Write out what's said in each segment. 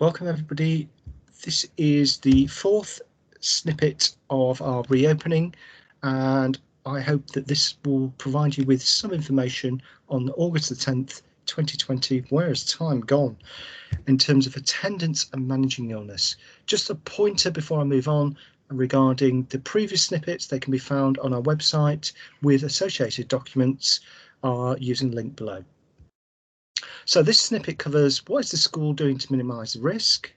Welcome everybody. This is the fourth snippet of our reopening, and I hope that this will provide you with some information on August the 10th, 2020. Where has time gone in terms of attendance and managing illness? Just a pointer before I move on regarding the previous snippets. They can be found on our website with associated documents using the link below. So this snippet covers what is the school doing to minimise the risk,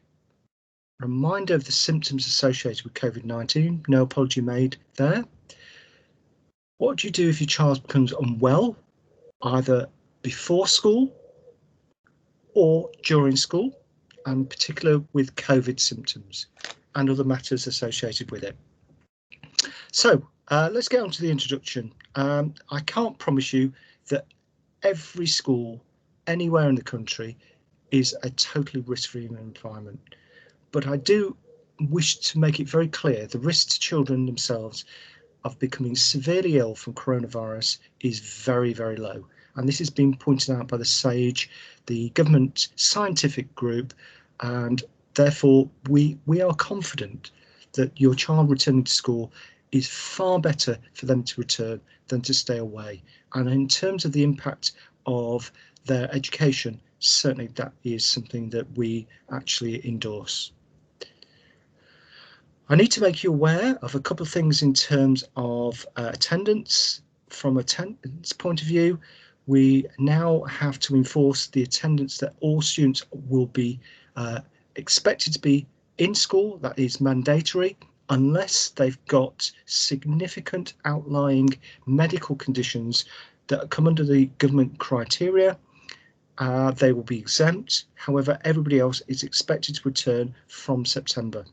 reminder of the symptoms associated with COVID-19, no apology made there. What do you do if your child becomes unwell, either before school or during school, and particular with COVID symptoms and other matters associated with it. So let's get on to the introduction. I can't promise you that every school anywhere in the country is a totally risk-free environment, but I do wish to make it very clear the risk to children themselves of becoming severely ill from coronavirus is very, very low. And this has been pointed out by the SAGE, the government scientific group, and therefore we are confident that your child returning to school is far better for them to return than to stay away. And in terms of the impact of their education, certainly that is something that we actually endorse. I need to make you aware of a couple of things in terms of attendance. From a attendance point of view, we now have to enforce the attendance that all students will be expected to be in school. That is mandatory, unless they've got significant outlying medical conditions that come under the government criteria. They will be exempt. However, everybody else is expected to return from September.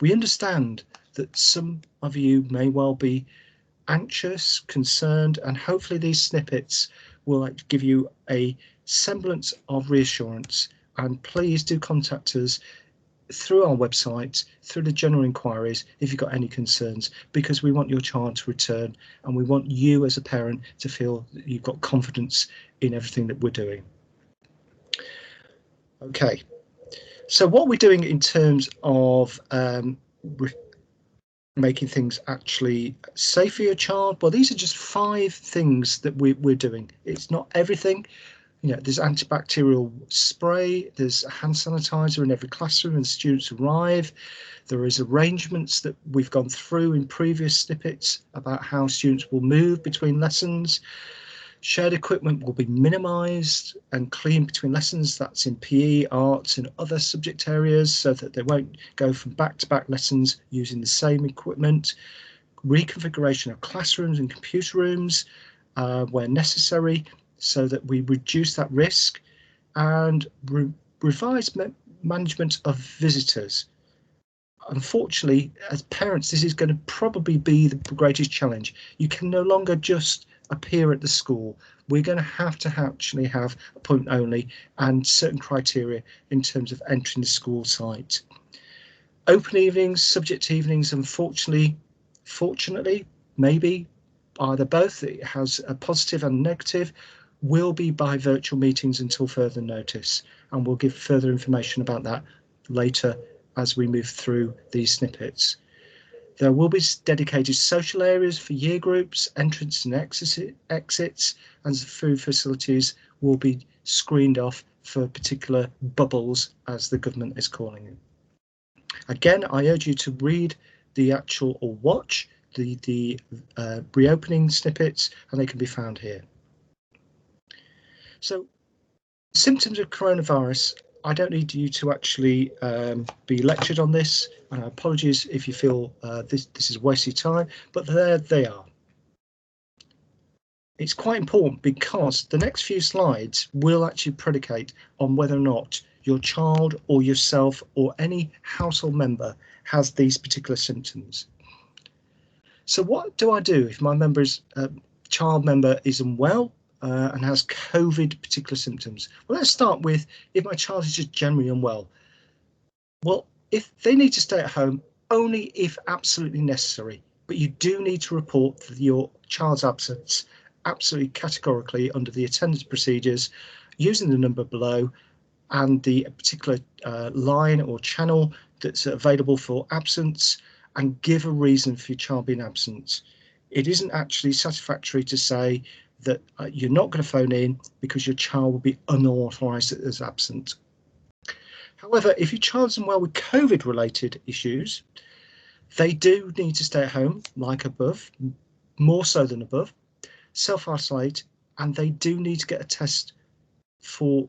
We understand that some of you may well be anxious, concerned, and hopefully these snippets will give you a semblance of reassurance. And please do contact us through our website, through the general inquiries, if you've got any concerns, because we want your child to return and we want you as a parent to feel that you've got confidence in everything that we're doing. Okay, so what we're doing in terms of making things actually safe for your child, well, these are just 5 things that we're doing. It's not everything. You know, there's antibacterial spray, there's hand sanitizer in every classroom when students arrive. There is arrangements that we've gone through in previous snippets about how students will move between lessons. Shared equipment will be minimised and cleaned between lessons. That's in PE, arts and other subject areas, so that they won't go from back-to-back lessons using the same equipment. Reconfiguration of classrooms and computer rooms where necessary, so that we reduce that risk, and revise management of visitors. Unfortunately, as parents, this is going to probably be the greatest challenge. You can no longer just appear at the school. We're going to have actually have appointment only and certain criteria in terms of entering the school site. Open evenings, subject evenings, unfortunately, fortunately, maybe either both, it has a positive and negative, will be by virtual meetings until further notice, and we'll give further information about that later as we move through these snippets. There will be dedicated social areas for year groups, entrance and exits, and the food facilities will be screened off for particular bubbles, as the government is calling it. Again, I urge you to read the actual or watch the reopening snippets, and they can be found here. So, symptoms of coronavirus. I don't need you to actually be lectured on this. Apologies if you feel this is wasted time, but there they are. It's quite important because the next few slides will actually predicate on whether or not your child or yourself or any household member has these particular symptoms. So what do I do if my child member is unwell and has COVID particular symptoms? Well, let's start with if my child is just generally unwell. Well, if they need to stay at home, only if absolutely necessary, but you do need to report your child's absence absolutely categorically under the attendance procedures using the number below, and the particular line or channel that's available for absence, and give a reason for your child being absent. It isn't actually satisfactory to say that you're not going to phone in because your child will be unauthorised as absent. However, if your child's unwell with COVID related issues, they do need to stay at home, like above, more so than above, self-isolate, and they do need to get a test for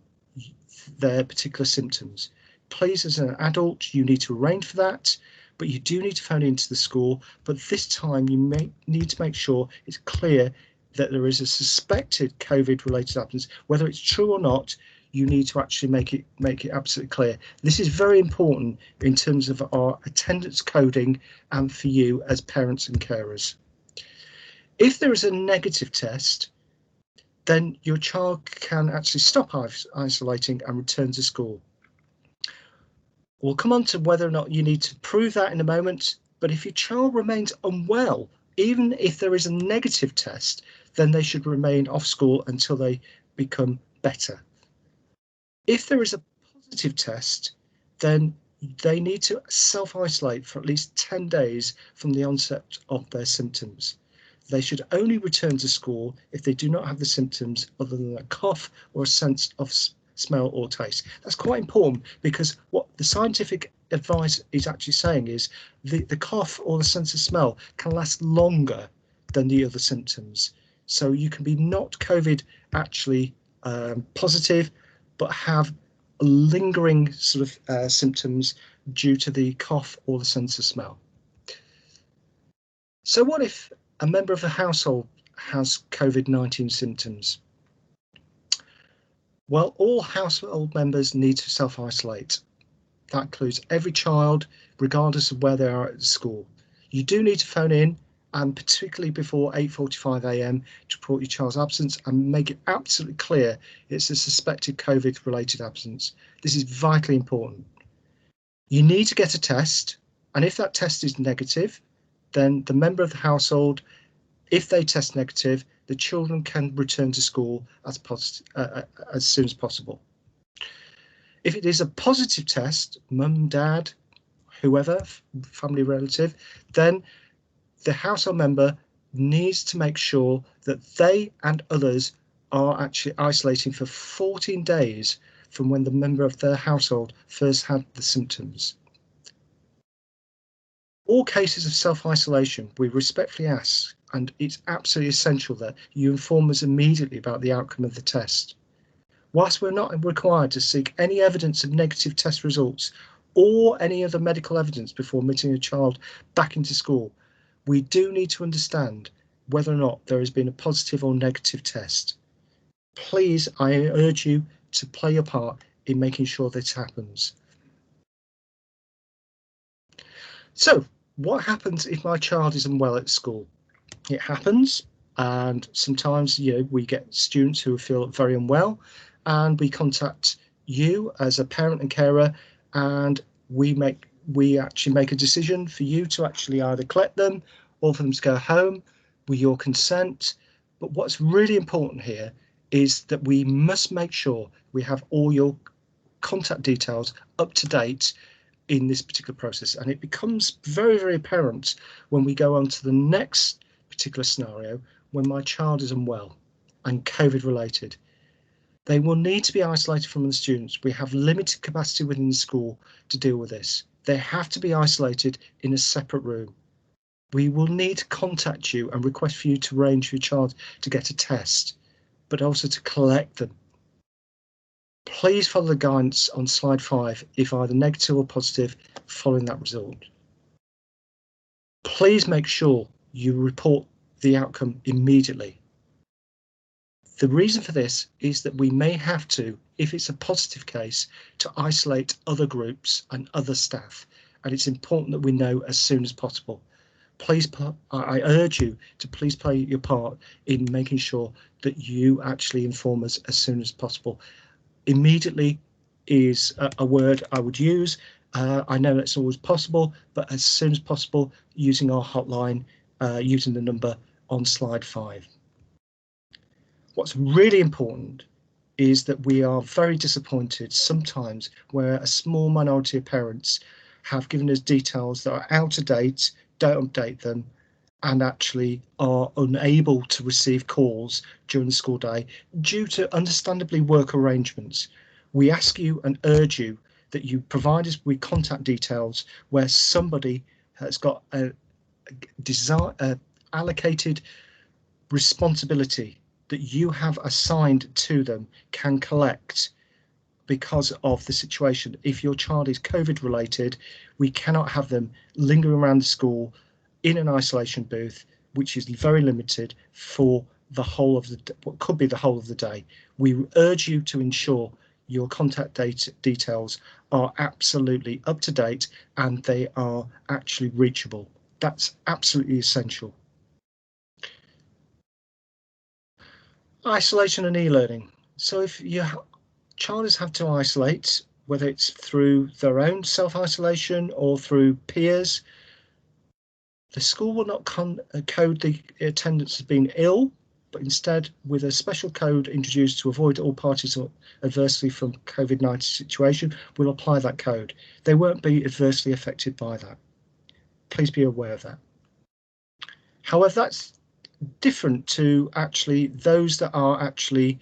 their particular symptoms. Please, as an adult, you need to arrange for that, but you do need to phone into the school. But this time you may need to make sure it's clear that there is a suspected COVID related absence. Whether it's true or not, you need to actually make it absolutely clear. This is very important in terms of our attendance coding and for you as parents and carers. If there is a negative test, then your child can actually stop isolating and return to school. We'll come on to whether or not you need to prove that in a moment, but if your child remains unwell, even if there is a negative test, then they should remain off school until they become better. If there is a positive test, then they need to self-isolate for at least 10 days from the onset of their symptoms. They should only return to school if they do not have the symptoms other than a cough or a sense of smell or taste. That's quite important, because what the scientific advice is actually saying is the cough or the sense of smell can last longer than the other symptoms. So you can be not COVID actually positive, but have lingering sort of symptoms due to the cough or the sense of smell. So what if a member of the household has COVID-19 symptoms? Well, all household members need to self-isolate. That includes every child, regardless of where they are at school. You do need to phone in, and particularly before 8:45 a.m. to report your child's absence and make it absolutely clear it's a suspected COVID-related absence. This is vitally important. You need to get a test, and if that test is negative, then the member of the household, if they test negative, the children can return to school as soon as possible. If it is a positive test, mum, dad, whoever, family relative, then the household member needs to make sure that they and others are actually isolating for 14 days from when the member of their household first had the symptoms. All cases of self-isolation, we respectfully ask, and it's absolutely essential that you inform us immediately about the outcome of the test. Whilst we're not required to seek any evidence of negative test results or any other medical evidence before admitting a child back into school, we do need to understand whether or not there has been a positive or negative test. Please, I urge you to play your part in making sure this happens. So, what happens if my child is unwell at school? It happens, and sometimes we get students who feel very unwell, and we contact you as a parent and carer, and we actually make a decision for you to actually either collect them or for them to go home with your consent. But what's really important here is that we must make sure we have all your contact details up to date in this particular process, and it becomes very, very apparent when we go on to the next particular scenario when my child is unwell and COVID related. They will need to be isolated from the students. We have limited capacity within the school to deal with this. They have to be isolated in a separate room. We will need to contact you and request for you to arrange for your child to get a test, but also to collect them. Please follow the guidance on slide 5 if either negative or positive following that result. Please make sure you report the outcome immediately. The reason for this is that we may have to, if it's a positive case, to isolate other groups and other staff, and it's important that we know as soon as possible. Please, I urge you to please play your part in making sure that you actually inform us as soon as possible. Immediately is a word I would use. I know that's always possible, but as soon as possible, using our hotline, using the number on slide 5. What's really important is that we are very disappointed sometimes where a small minority of parents have given us details that are out of date, don't update them, and actually are unable to receive calls during the school day due to understandably work arrangements. We ask you and urge you that you provide us with contact details where somebody has got a allocated responsibility that you have assigned to them can collect because of the situation. If your child is COVID related, we cannot have them lingering around the school in an isolation booth, which is very limited for the whole of what could be the whole of the day. We urge you to ensure your contact details are absolutely up to date and they are actually reachable. That's absolutely essential. Isolation and e-learning. So if your child has had to isolate, whether it's through their own self-isolation or through peers, the school will not code the attendance as being ill, but instead with a special code introduced to avoid all parties adversely from COVID-19 situation, we'll apply that code. They won't be adversely affected by that. Please be aware of that. However, that's different to actually those that are actually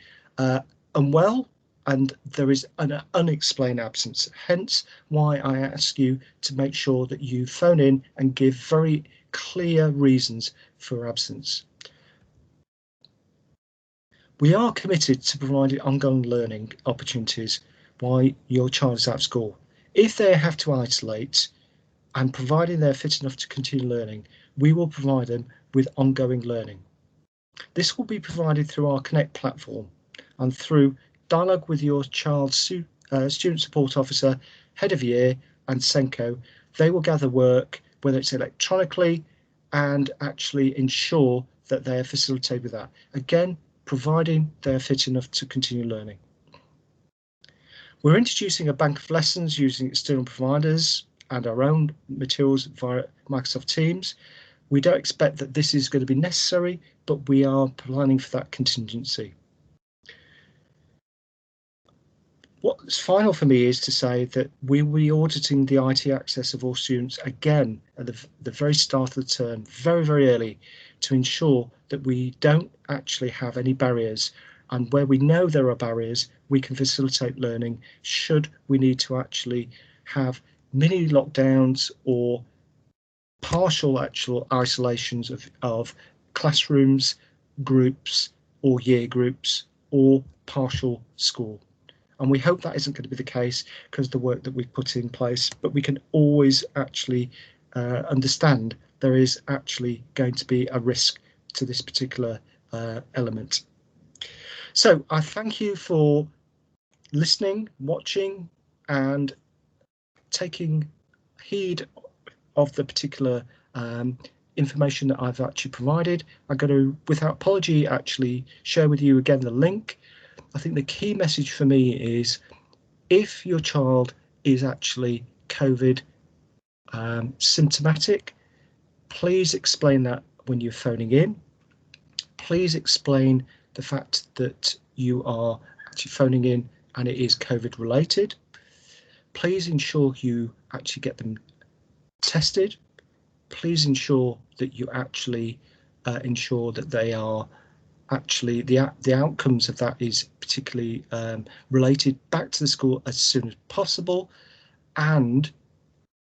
unwell and there is an unexplained absence. Hence why I ask you to make sure that you phone in and give very clear reasons for absence. We are committed to providing ongoing learning opportunities while your child is out of school. If they have to isolate and providing they're fit enough to continue learning, we will provide them with ongoing learning. This will be provided through our Connect platform and through dialogue with your child's student support officer, head of year and SENCO. They will gather work, whether it's electronically, and actually ensure that they are facilitated with that. Again, providing they are fit enough to continue learning. We're introducing a bank of lessons using external providers and our own materials via Microsoft Teams. We don't expect that this is going to be necessary, but we are planning for that contingency. What's final for me is to say that we will be auditing the IT access of all students again at the very start of the term, very, very early, to ensure that we don't actually have any barriers. And where we know there are barriers, we can facilitate learning should we need to actually have mini lockdowns or partial actual isolations of classrooms, groups or year groups or partial school. And we hope that isn't going to be the case because of the work that we've put in place, but we can always actually understand there is actually going to be a risk to this particular element. So I thank you for listening, watching and taking heed of the particular information that I've actually provided. I'm going to, without apology, actually share with you again the link. I think the key message for me is if your child is actually COVID symptomatic, please explain that when you're phoning in. Please explain the fact that you are actually phoning in and it is COVID related. Please ensure you actually get them tested. Please ensure that you actually ensure that they are actually the outcomes of that is particularly related back to the school as soon as possible, and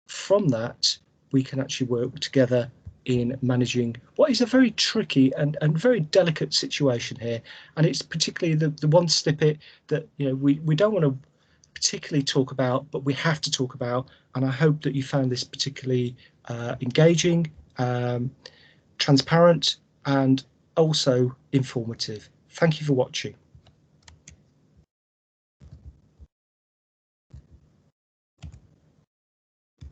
from that we can actually work together in managing what is a very tricky and very delicate situation here. And it's particularly the one snippet that we don't want to particularly talk about, but we have to talk about, and I hope that you found this particularly engaging, transparent and also informative. Thank you for watching.